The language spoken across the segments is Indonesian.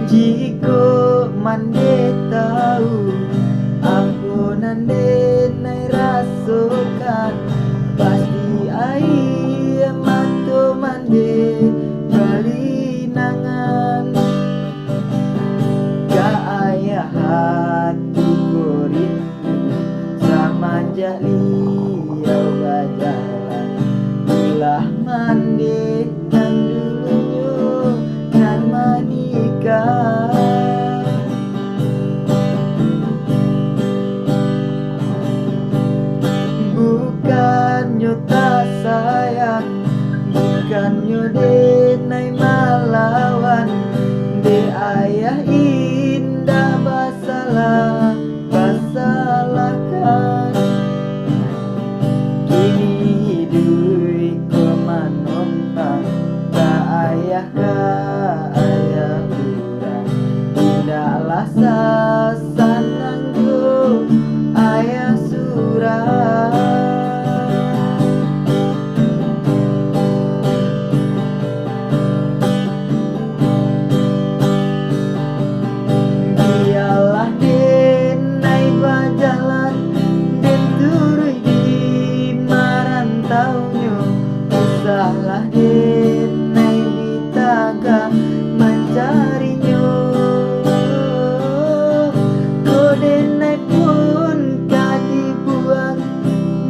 Jiko mande tahu ampunan denai rasokan pasti ai mato mande balinangan ga ayah hati rindu sama liau bajalan ulah mande kan dulunya kan menikah. Bukannya tak sayang, bukannya denai malawan, de ayah indah basalah basalahkan. Kini hidup kemanompang, tak ayah ka ayah kurang, tidaklah sasanangku ayah surah. Biarlah denai bajalan den turui di marantaunya, usahlah denai ditaga mencarinya. Ko denai pun ka dibuang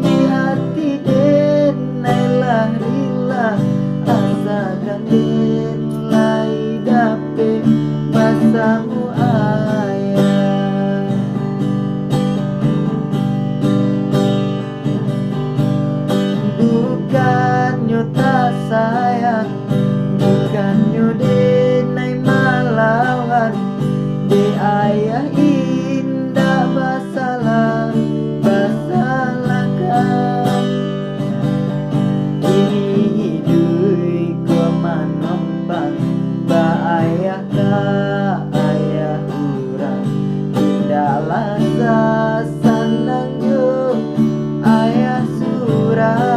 di hati denai lah rila, asakan denai dape basamu ayah. Bukannya tak sayang, bukannya denai malawan, de ayah indah basalah basalahkan. Kini hidup kemanompang, ba ayah ka ayah urang, tidaklah sasanangnya ayah surah.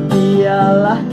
Biarlah